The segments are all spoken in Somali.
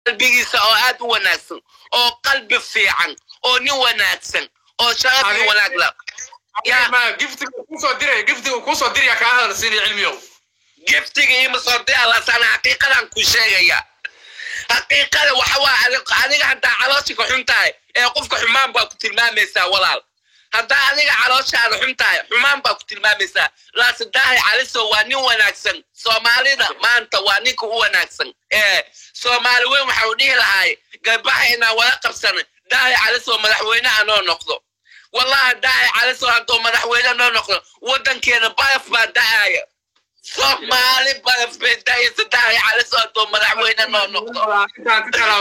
qalbigiisa oo aad u wanaagsan oo qalbi fiican oo nin wanaagsan oo sharaf iyo wanaag la يا ما جفتك كوسو ديري كا هذا سيني علميو جفتك إما صدق الله سنة حقيقة أنكو شيء حقيقة وحوا عليك حتى علاشك حمتاي قفك حمام باكت المامسا ولا حتى عليك علاشك على حمتاي حمام باكت المامسا لا صدقني على سواني وناكسن سومالينا ما أنت وانيك هو ناكسن سومالي وين محاولين هاي قبحنا ولا قبسنا داهي على سو مدحوينا أنا نقضو والله داعي على سؤال دوم مدحوينا نو نقضو ودن كينا بايف ما داعي صومالي بايف بداية داعي على سؤال دوم مدحوينا نو نقضو داعي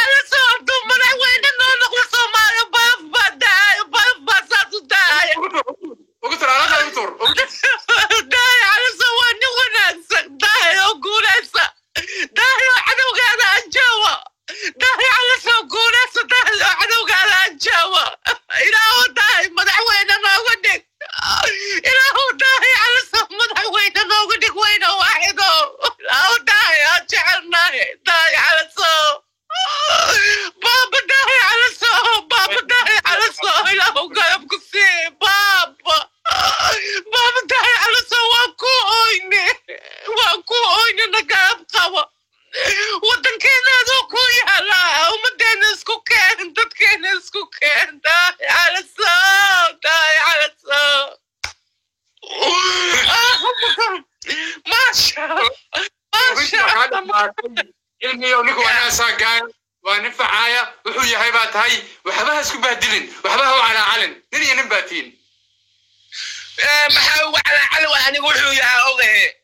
على سؤال دوم مدحوينا نو نقضو صومالي بايف ما داعي بايف ما ساتو داعي وقتر على دكتور داعي على سؤال نوناكسك داعي وقوليسا داعي وحدو قانا الجوا داعي على سؤال قوليسا داعي وحدو قانا الجوا إلهو داعي مدحوينا نو قدك إلهو داعي على سؤال مدحوينا نو قدك وينه واحدو إلهو داعي أجعلنا داعي على سؤال بابا داعي على سؤال بابا داعي على سؤال إلهو قلب قصي بابا بابا داعي على سؤال واكو أويني نقاب قوى ودن كينا ذوكو يالا ومدين اسكو كان دادكين اسكو كان داعي على سؤال داعي على سؤال ما شاء الله علميو نيكو أنا ساقان ونفعايا وحوي هايبات هاي وحباها اسكو بهدلين وحباها على علن نيني نباتين محاو على علو أنا وحوي هاوغي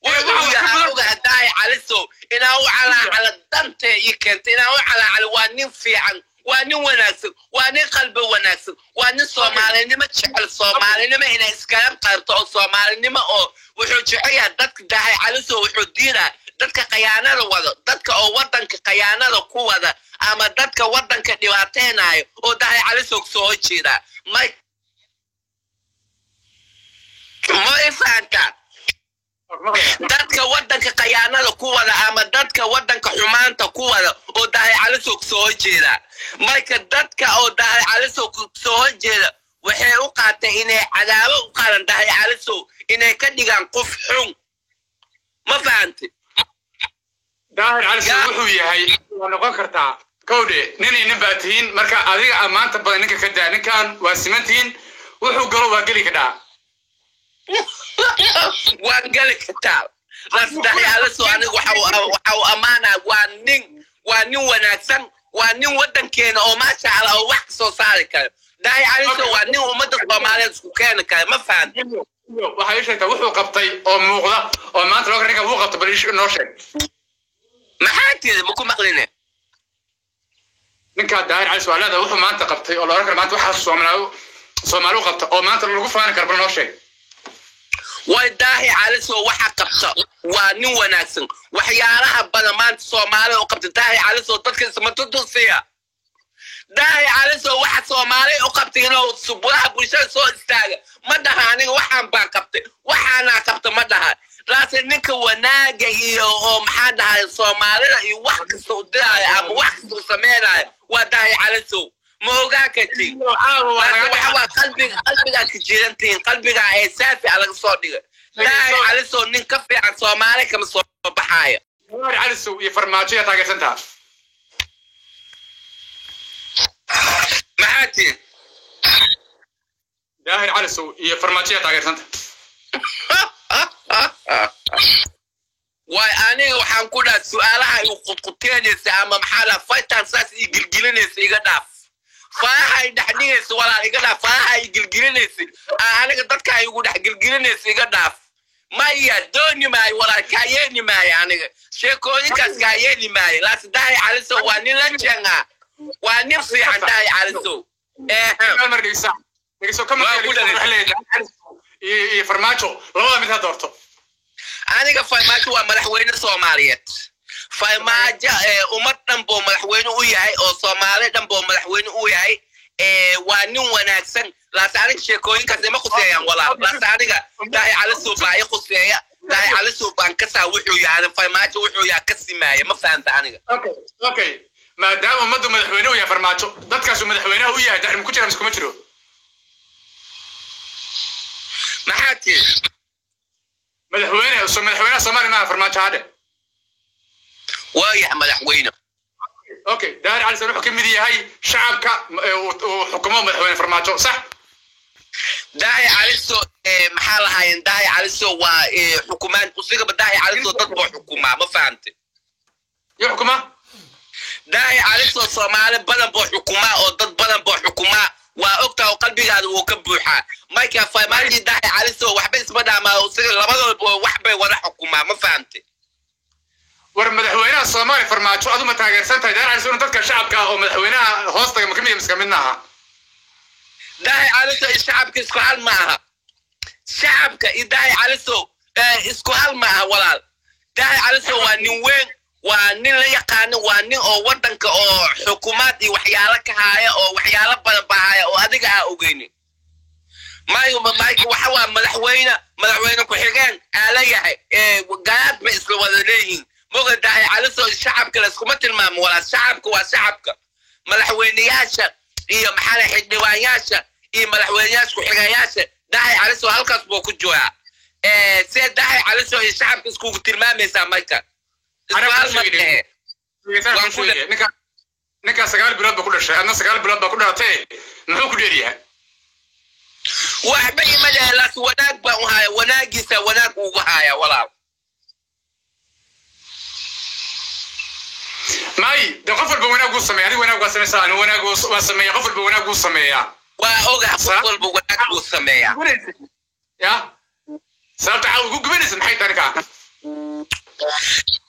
وحوي هاوغي داعي على سو إنا هو على الدمت يكنت إنا هو على وانين فيعن وانين وناسك وانين قلب وناسك وانين صومالي نما تشعل صومالي نما هنا إسكالام قارتو صومالي نما أو وحو جحيها دادك داعي على سو وحو دينا dadka qayaanada wado dadka oo wadanka qayaanada ku wada ama dadka wadanka dhibaateenayo oo dahay cali soo jeeda may fahanta dadka wadanka qayaanada ku wada ama dadka wadanka xumaanta ku wada oo dahay cali soo jeeda marka dadka oo dahay cali soo jeeda waxay u qaatay inay cadaabo u qaran dahay cali inay ka dhigaan qof xun ma fahanti داهر على سوحوي هاي ونقول كرتا كودي نيني نباتين مركا أذيع أمان تبغى نك كدا نكان واسمنتين وحو قلوا وقلي كدا وقلي كدا بس داهي على سواني وحو أمانة وانين وناسن وانين ودن كين أو ما شاء الله أو واحد صارك داهي على سو وانين ومدة ضمانة سكان كان ما فهم وحيش أنت وحو قبطي أو موغلا أو ما أنت لو كنك وحو قبطي بليش نوشك maxaatida ma ku maqline ninka daahir cali su'aalaha wuxuu maanta qabtay oo la oran karo maanta waxa Soomaaliu qabta oo maanta lagu faan karo noo sheeg way daahir cali soo waxa qabta waa nin wanaagsan waxyaalaha badan maanta Soomaaliu qabta daahir cali soo dadka samatusiya daahir cali soo waxa Soomaaliu qabtay inuu subaha bulshada soo istaaga ma dhaha aniga waxaan baa qabtay waxaana qabta ma dhaha laakiin ninka wanaaga iyo oo maxaa dhahay Soomaalida iyo wax kasta u diray ama wax kasta u sameeyay waa daahir cali soo ma ogaa kadib waxa qalbiga ka jirantiin qalbiga ay saafi alaga soo dhigay daahir cali soo nin ka fiican Soomaali kama soo baxayo daahir cali soo iyo farmaajo taageersantaa maxaati daahir cali soo iyo farmaajo taageersantaa واي أنا وحن كنا سؤالها يقطقطين أما محلا فايتان ساس يجلجلين يقدر فاها يدحني سؤال يقدر فاها يجلجلين أنا قدرت كاي يقول يجلجلين يقدر ما يدوني معي ولا كايني معي أنا شكوني كاس كايني معي لا تدعي على سو واني لنجنا واني في عندي على سو ما مرة يسا يسا كم يفرماتو والله مثل دورته أنا فايماجو وملحوين الصوماليات فايماجا أمتنا بو ملحوين وياي أو صومالي بو ملحوين وياي وانين وناكسن لا تعرف شيكوين كزي ما خسيان ولا لا تعرف داعي على السوباي خسيا داهي على سو بانكسا وحو يعني فرماجو وحو يا كسمايه ما فهمت aniga اوكي ما دام مدو مدحوينه يا فرماجو dadkaas madaxweynaha u yahay daxrim ku jira miskuma jiro maxaati madaxweynaha Soomaaliya ma farmaajo hade وايح مدحوينه اوكي داهي على سو wuxuu kamid yahay shacabka xukuumadda madaxweyne farmaajo sax داهي على سو maxaa lahayn داهي على سو waa xukuumaan usiga داهي على سو dad boo xukuuma ma fahamtay يحكمه داهي على سو Soomaali badan boo xukuuma oo dad badan boo xukuuma waa ogtaa qalbigaada uu ka buuxa marka farmaajo داهي على سو waxba isma dhaama usiga labadooda waxbay wada xukuuma ma fahamtay war madaxweynaha Soomaaliya farmaajo adu ma taageersan tahay daahay soo dadka shacabka oo madaxweynaha hoostaga ma kamid miska midnaha داهي على سو shacabka isku hal maaha shacabka daahay على سو isku hal maaha walaal daahay على سو waa nin weyn waa nin la yaqaan waa nin oo wadanka oo xukuumad iyo waxyaalo ka haya oo waxyaalo badan baahaya oo adiga ah ogeyn maayo waxa waa madaxweyne ku xigeen ala yahay gaad ma isla wada leeyihiin moga daahay على سو shacabka la iskuma tilmaamo walaal shacabka waa shacabka madaxweynayaasha iyo maxaa xildhibaanyaasha iyo madaxweynayaasha ku xigayaasha daahay على سو halkaas buu ku joogaa si daahay على سو shacabka isku tilmaamaysa marka ninka 9 bilood ba ku dhashay adna 9 bilood ba ku dhalatay muxuu ku dheeriyaa waxba imada laas wanaag ba u haya wanaagiisa wanaag ugu haya walaal may de qof walba wanaag uu sameeyaa adiga wanaag waa sameeyay aan wanaag waa sameeyaa qof walba wanaag uu sameeyaa waa ogaa qof walba wanaag uu sameeyaa ya sababta uu ugu gubanaysa maxay tahay ka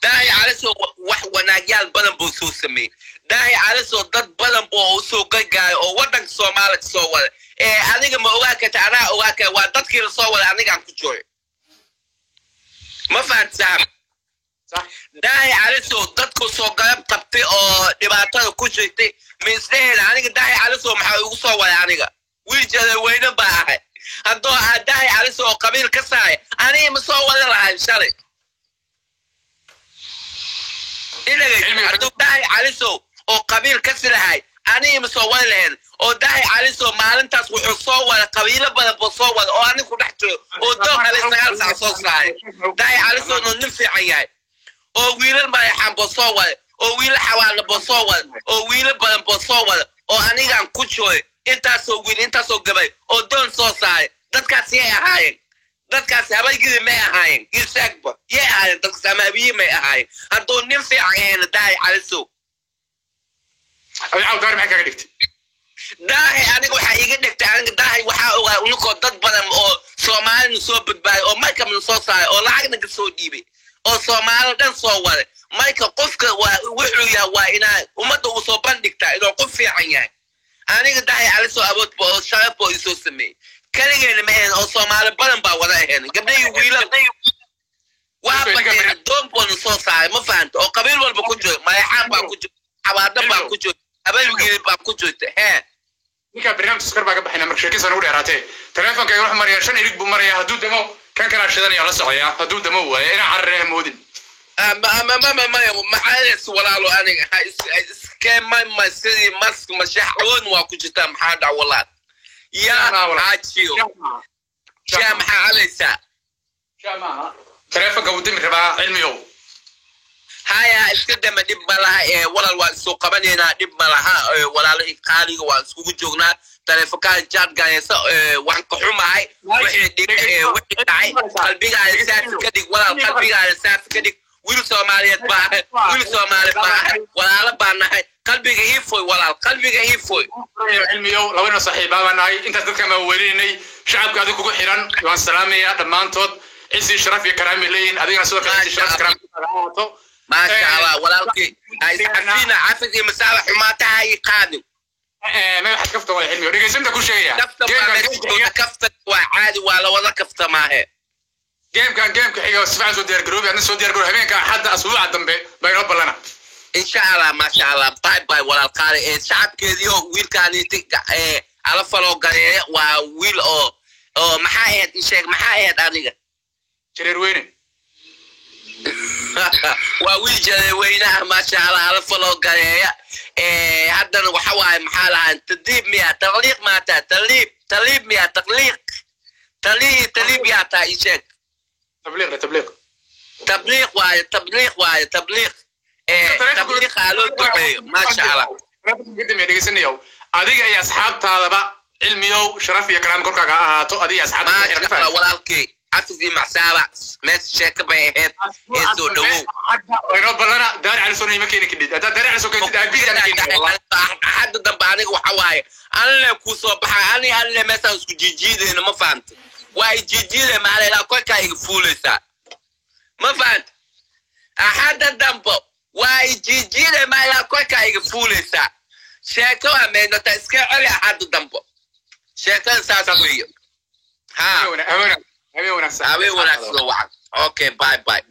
daahay على سو wax wanaagyaal badan buu soo sameeyay daahay على سو dad badan buu soo gagaay oo wadanka Soomaaliya soo wada adiga ma ogaa ka taana ogaa ka waa dadkii la soo wada aniga aan ku jooyo ma fahantaa daahay على سو dadku soo galab qabtay oo dhibaatada ku jirtay miisleena aniga daahay على سو maxaa ugu soo wada aniga wiilkeeda weyna baa ahay hadoo daahay على سو qabiil ka saay aniga ma soo wada lahayn shalay داهي على سو او قبيل كسرهاي اني مسوي لهن او داهي على سو مالنتاس وحو سو ولا قبيله بدل بو سو ولا او اني كدحجو او دو على 9 ساعه سو ساي داهي على سو انو نفيعن yahay oo wiilal ma yaxan boo soo wada oo wiil xawaal boo soo wada oo wiil badan boo soo wada oo aniga aan ku jooy intaas oo wiil intaas oo gabay oo doon soo saay dadkaas ay ahaayeen dadkaas habaygii ma ahaayeen isagba yee ahaayeen dadkaas amaabiye ma ahaayeen hadduu nin fiican daahay على سو ay daar ma ka dhigtay daahay aniga waxa iga dhigtay aniga daahay waxa ogaa unko dad badan oo Soomaali soo badbaay oo marka min soo saay oo lacagna ka soo dhiibay oo Soomaali dhan soo wada marka qofka wuxuu yahay waa inaa umada uu soo bandhigtaa inuu qof fiican yahay aniga daahay على سو awood boo sharaf boo soo sameeyay kaligeena ma ahayn oo Soomaali badan baa wada ahayn gabdhaha wiilal waa badan doon boo soo saay ma fahanto oo qabiil walba ku jiro mayaxaan baa ku jiro xawaada baa ku jiro abalgeed baa ku jirta ninka barnaamij iskar baa ka baxayna marka sheekaysan ugu dheeraatay telefoonka ay wax maraya 5 ilig buu maraya haduu damo kan kala shidanaya la socaya haduu damo waaye ina carreey moodin ما حالس ولا له أنا كم ما سري ماسك مشحون وكجتا محادا ولا يا عاجيو شام حالسا شام تلفون قودي من ربع علميو هاي الكلمة دب ملها ولا الواسق قبلنا دب ملها ولا القاري واسق جونا تلفون كان جاد جايس وان كحوماي وحدي قلبي على أساس كذي ولا قلبي على أساس كذي wiil Soomaaliyeed baa walaalo baanahay qalbiga ii foy walaal qalbiga ii foy cilmiyo labana saaxiibaba nahay inta dadka ma welinay shacabka adigu ku xiran waan salaamaya dhamaantood cisi sharaf iyo karaami leeyin adigana soo kale sharaf karaami ma sha Allah walaalkii ay saxina afid iyo masaabax xumaata ay qaadin ma wax kafta wala cilmiyo dhageysinta ku sheegaya kafta waa caadi waa la wada kafta maahe جيم حاجة سبعة سودير جروب يعني سودير جروب همين كان حد أسبوع دمبي بينهم بلنا إن شاء الله ما شاء الله باي باي ولا القارئ الشعب كذيو ويل كان يتك على فلو قارئ وويل أو محايد إيشك محايد أديك شرير وينه وويجي وينها ما شاء الله على فلو قرية هذا وحواي محلها تدريب مياه تغليق ما تليب مياه تليب يا تايشك تبليغ واي تبليغ قالوا ما شاء الله قدم يا دغيسنيو adiga ay asxaabtaadaba cilmiyow sharaf iyo karaam korkaaga ahaato adiga asxaabtaada ما شاء الله walaalkay عفزي مع سابع مس شيك بيهد إيزو دو رب لنا دار على سوني مكينة كده دار على سوني كده أبيك حد دباني وحواي أنا كوسبح أنا مثلا سجيجيد إنه ما فهمت واي جيجيد ما عليه لا كوي كاي فولسا ما فهمت أحد دمبو واي جيجيد ما لا كوي كاي فولسا شيكو أمين نتسكر على أحد دمبو شيكو ساسوي ها أبي ونفسه اوكي باي